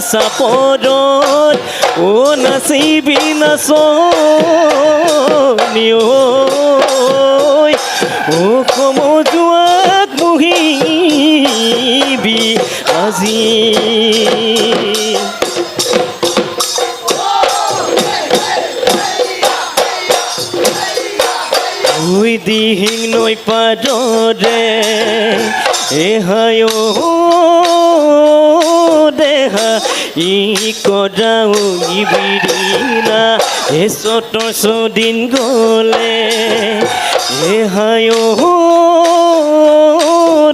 চাপৰত ও নাচিবি নাচনি ঐ ও সমজুৱাক মুহিবি আজি ঐ দিহিং নৈ পাৰৰে এহায় দেহা ই কদাও ইবিৰিনা এ চতৰ ছদিন গ'লে এহায়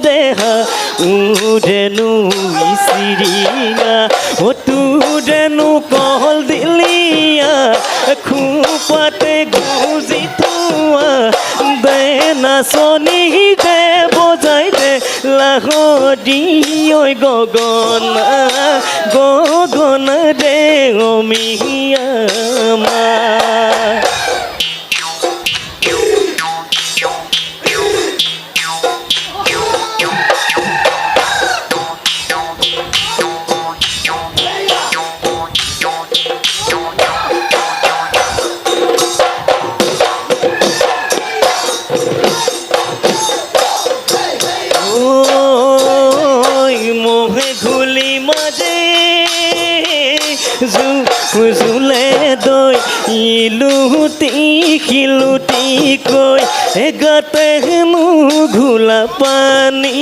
দেহা উদেনো ইচিৰিনা ও তুদেনো কল দিলিয়া খুপাতে গুজি থোৱা দে নাচনি দে বজাই দে লাহৰি ঐ গগনা দে অমিয়ামা জুলে দৈ ইলুটি শিলুটি কৈ গাতে হেনো ঘোলা পানী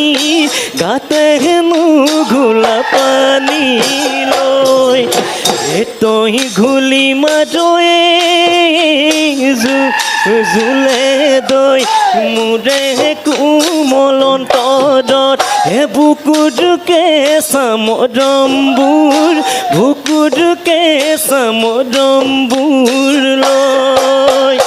লৈ তই ঘুলি মাজয়ে জুলে দৈ মোৰে কোমলন্তৰত বুকুৰকে বুকুৰকে চামদম্বুৰ লৈ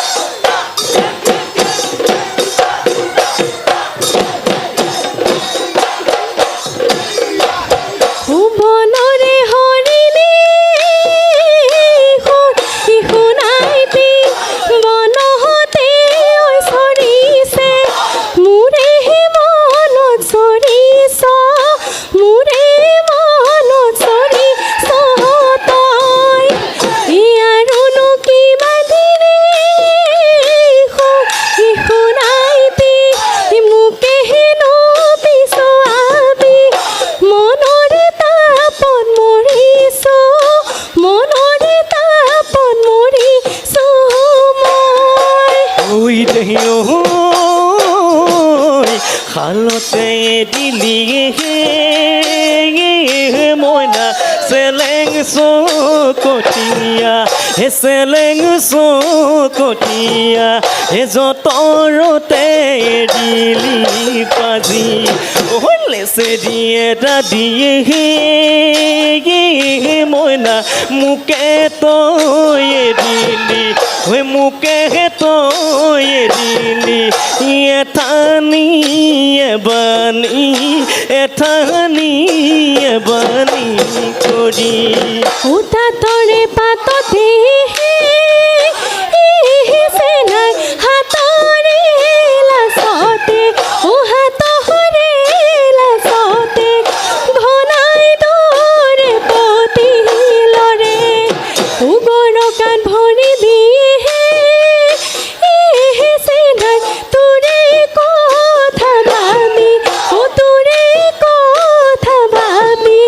খালতে দিলি মইনা চেলেং চকটীয়া যতৰতে দিলি পাজি লেচে দিয়ে দিয়ে মইনা মোকে তই দিলি মোকে তই দিলি এঠানি এবানি কৰি উঠা তৰে পাততে হাতৰে লাচতে ও হাতৰে লাচতে ঘনাই দৰে পতিলৰে উগৰ কাণ ভৰি দিয়ে তোৰে কথা ভাবি তোৰে কথা ভাবি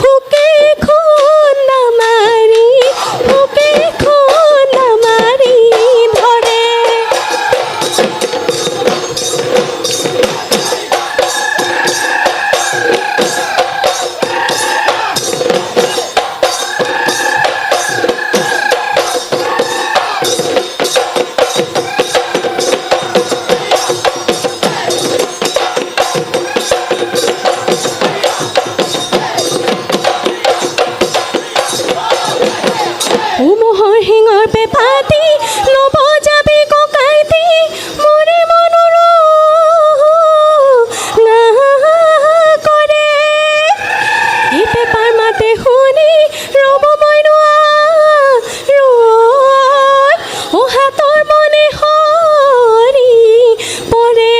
হুকে খুন নামাৰি ধৰে মোহৰ শিঙৰ পেপাতি ল'ব যাবি ককাইতি মোৰে মনৰ না কৰে এই পেপাৰ মাতে শুনি ৰ'ব মই নোৱাৰো হাতৰ মনে সৰি পৰে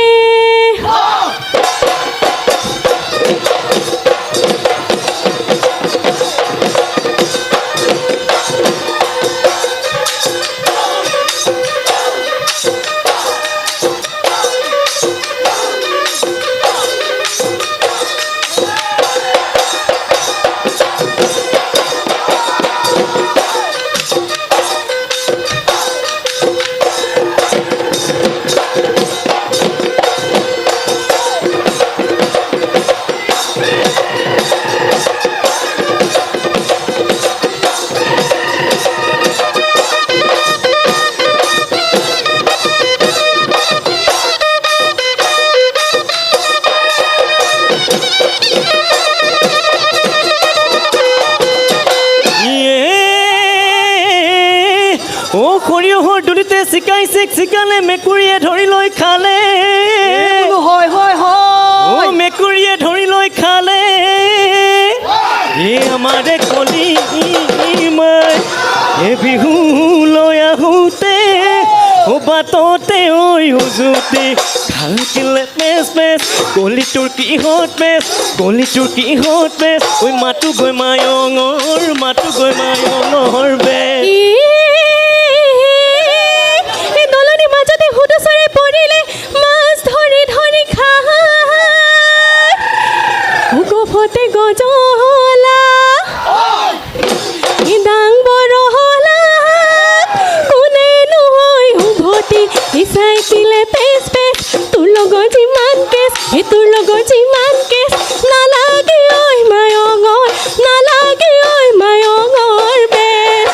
সৰিয়হৰ দুলিতে চিকাইছে চিকালে মেকুৰীয়ে ধৰি লৈ খালে হয় হয় হয় মেকুৰীয়ে ধৰি লৈ খালে আমাৰে কলি মাই বিহু লৈ আহোঁতে বাটতে ঐ উজুতি খালকিলে পেচ পেচ কলিটোৰ কিহত পেচ কলিটোৰ কিহত পেচ ঐ মাতো গৈ মায়ঙৰ বেচ দলনিৰ মাজতে হুদুচৰে পৰিলে মাছ ধৰি ধৰি খায় গফতে গজলা ডাং বৰহলা কোনে নহয় উভতি বিচাই দিলে পেচ পেচ তোৰ লগত যিমান কেচ তোৰ লগত যিমান কেচ নালাগে ঐ মায়ঙৰ নালাগে ঐ মায়ঙৰ বেচ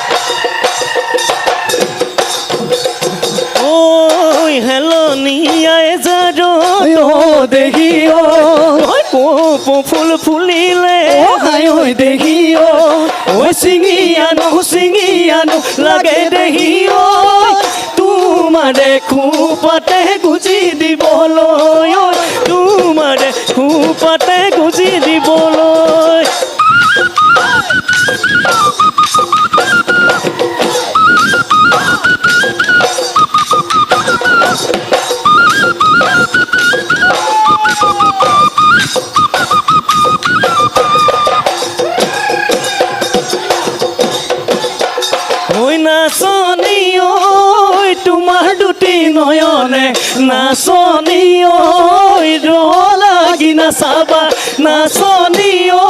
ঐ হেলনীয়াই জাৰো দেখি কপ ফুল ফুলিলে ঐ দেখি ঐ ছিঙি আনো লাগে দেহি তোমাৰে খোপাতে গুজি দিবলৈ তোমাৰে খোপাতে গুজি দিবলৈ ঐ নাচনী ঐ তোমাৰ দুটি নয়নে নাচনী ঐ লাগি নাচাবা নাচনী ঐ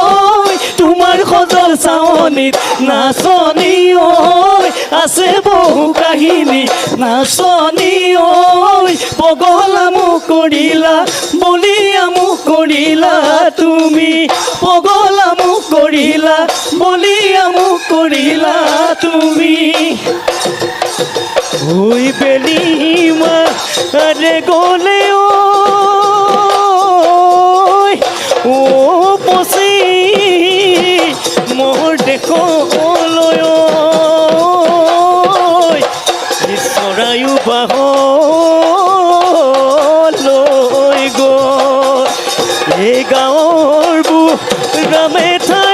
তোমাৰ সজল চাৱনীত নাচনী ঐ আছে বহু কাহিনী নাচনী ঐ পগলা মোক কৰিলা বলিয়া মোক কৰিলা তুমি পগলা মোক কৰিলা বলিয়া মোক কৰিলা তুমি ঐ বেলিমা আৰে গলে ও পচি মোৰ দেখলৈ চৰায়ু বাহলৈ গ'ল এই গাঁৱৰ বুঢ়ামে ঠাই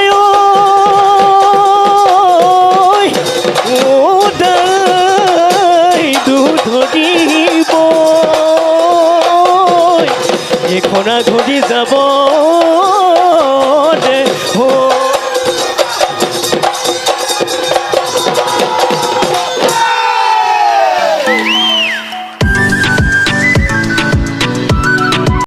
ধৰিব ঘোঁৰা ঘূৰি যাব দে